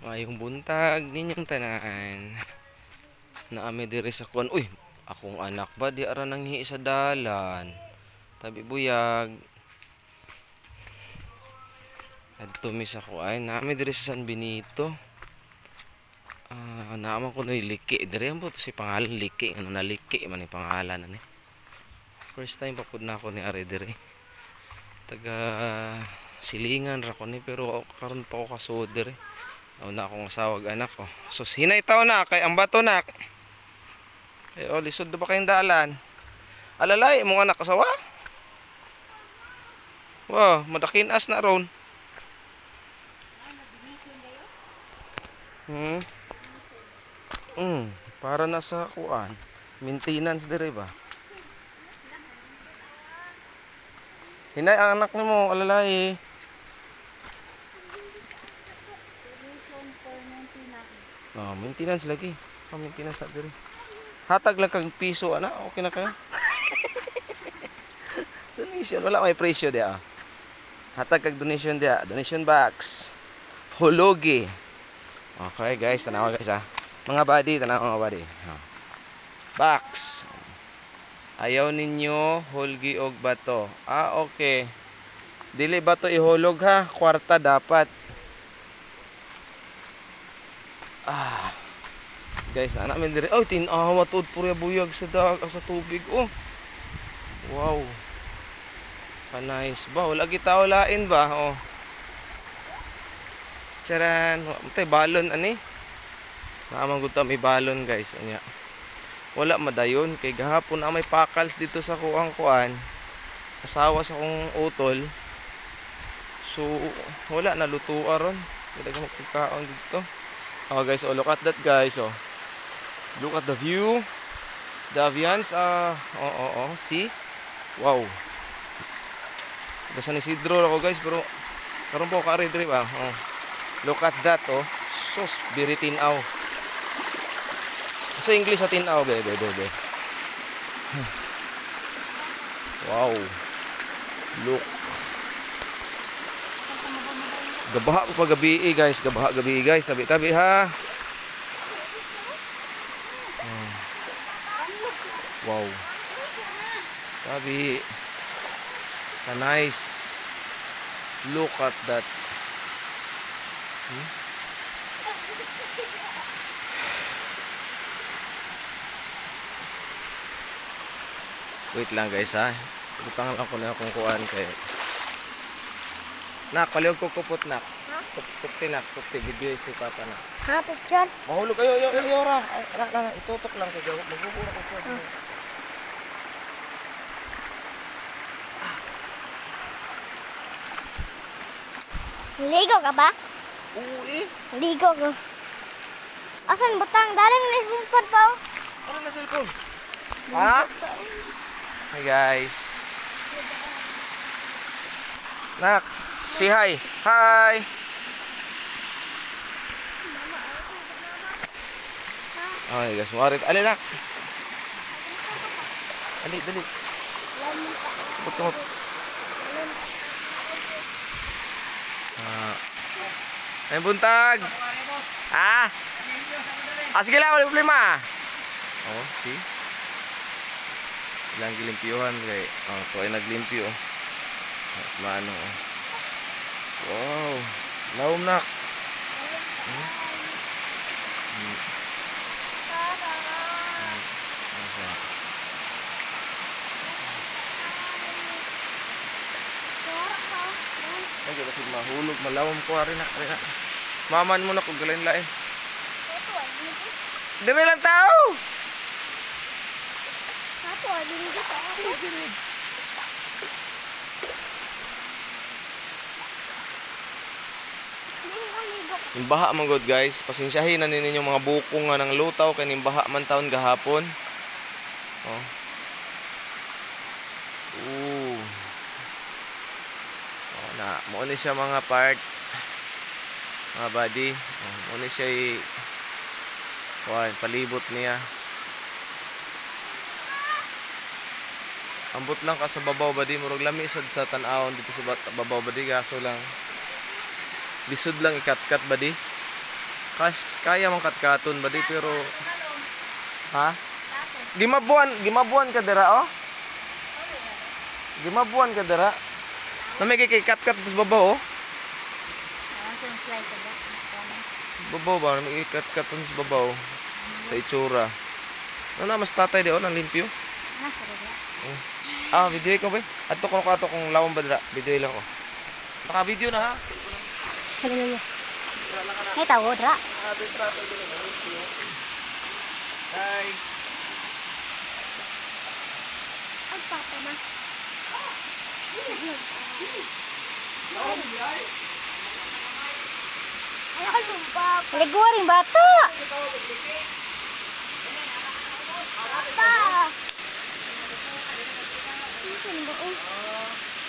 Mayong buntag ninyong tanan. Naami diri sa kuan. Uy, akong anak ba di ara nanghi sa dalan. Tabi buyag. Adto mi sa kuan. Naami diri sa San Benito. Naaman ko noy liki. Diri ang to si pangalan liki. Ano na liki man yung pangalan ani. First time pa pud na ako ni ari diri. Taga silingan ra ko ni pero karon pa ako kasud diri. Na akong asawag anak ko. So hinay taw na kay ang bato nak. Lisod na ba kayong dalan? Alalay, mong anak kasawa? Wow, madakin as na ron. Para na sa kuan. Maintenance dire ba? Hinay ang anak mo, alalay. Maintenance lagi. Maintenance na dire. Hatag lang kag piso ana, okay na kayo. Donation, wala may presyo dia. Hatag kag donation dia, donation box. Hologi. Okay guys, tanawa guys ha. Mga buddy, tanawa mga buddy. Box. Ayaw ninyo hulgi og bato. Okay. Dili bato ihulog ha, kwarta dapat. Guys, na namin dire. Oh, tinawa tuod purya buyag sa sa tubig. Oh. Wow. Nice ba? Wala gitaw lain ba? Oh. Charan, tay balon ani. Naamang gud ta may balon, guys. Anya. Wala madayon kay gahapon may pakals dito sa kuang kuan. Asawa sa kong utol. So, wala na lutuan ron. Wala ka magpagkaon dito. Oh guys, oh look at that guys, oh. Look at the view. The ambiance, see? Wow. Sa San Isidro ako guys, pero karon po ka rin ba? Oh. Look at that, oh. Sus, very tinaw. Sa English sa tinaw, be. Wow. Look. Gabaha ko pa gabi guys, Tabi-tabi ha. Wow. Sabi. Nice. Look at that. Wait lang guys ha. Butang lang ko na akong kuan kay. Nak, paliog ko kupot nak. Kupti nak, kupti video si papa na. Ha, picture? Mahulog kayo, ra. Anak, itutok lang ko gawok. Magugura ko po. Ligo ka ba? Oo eh. Ligo ko. Asan butang? Dalang nagsumpad pa. Ano na cellphone? Ha? Hi guys. Nak, say hi. Hi. Okay guys, mawarit. Alin nak? Dali. Putong. Ay buntag. Sige lang, wala problema. Oh, see? Ilang gilimpyuhan kay ito ay naglimpyo. Mano. Wow. Laom nak. Ay, kasi mahulog, malawom ko rin na. Maman mo na kung galain lain. Diri lang tao! Yung baha man god guys, pasensyahin na ninyo mga bukong nga ng lutaw kay ning baha man taon gahapon. Oh. Mo ni siya mga part mga body. Mo ni siya palibot niya. Ambot lang ka sa babaw badi, murag lami sad sa tan-awon dito sa babaw badi, gaso lang lisod lang ikat-kat badi. Kaya mong katkaton ba di pero ha? Gimabuan ka dira oh. Gimabuan ka dira. Na may kay kat-kat sa babaw oh. Sa babaw ba may kat-kat sa babaw. Sa itsura. Ano na mas tatay di oh nang limpyo. Video ko ba? Ato ko kung lawom ba dira. Video lang ko. Naka-video na ha. Hallelujah. Ay tawo dra. Guys. Ang papa na. Ligo rin bata.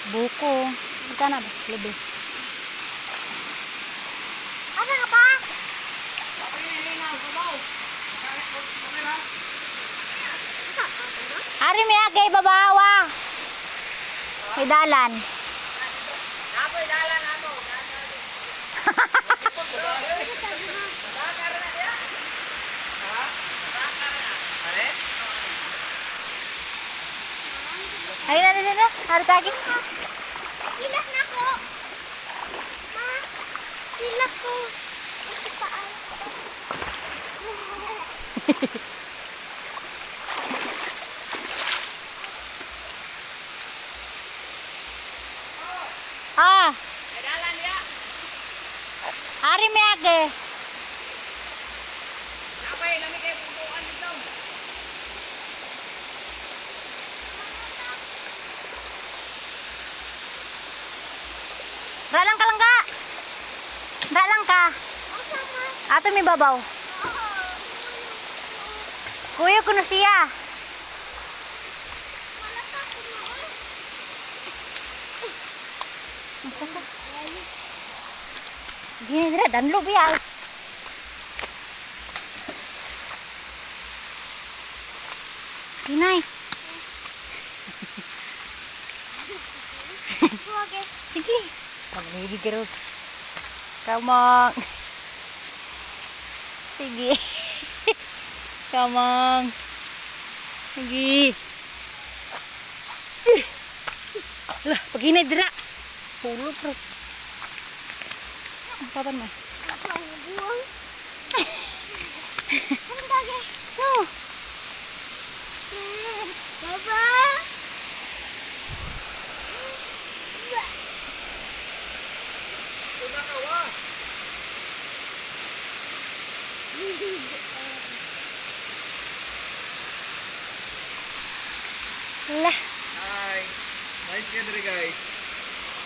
Buko. Magkano ba? Libre. Asa ka pa? Ari may agay babawa. May dalan. Apoy dalan ato. Hari na. Hari tagi. Silas na ko. Ma, silas ko. Dalan ya. Ari may age. Apay, lami kay putuan dito. Ralang ka lang ka. Ralang ka. Ato may babaw. Kuya ko na siya. Gini dira danlo biya. Hinay. Sige. Magnigi karo. Come on. Sige. Come on. Sige. Lah, paginay dira. Pulo bro. Papan mah. Buang. Kan kage. Tuh. Baba. Sudah kawa. Lah. Hi. Nice gathering guys.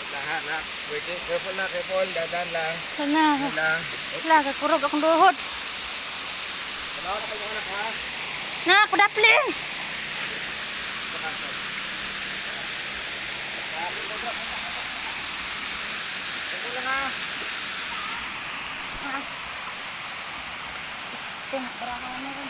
Tahan na. Careful na, careful. Dadan lang. Sana. Lang. Lah, kakurog akong duhod. Wala na kayo anak ha. Na, ako daplin. Careful lang ha. Tengok berapa lama kan?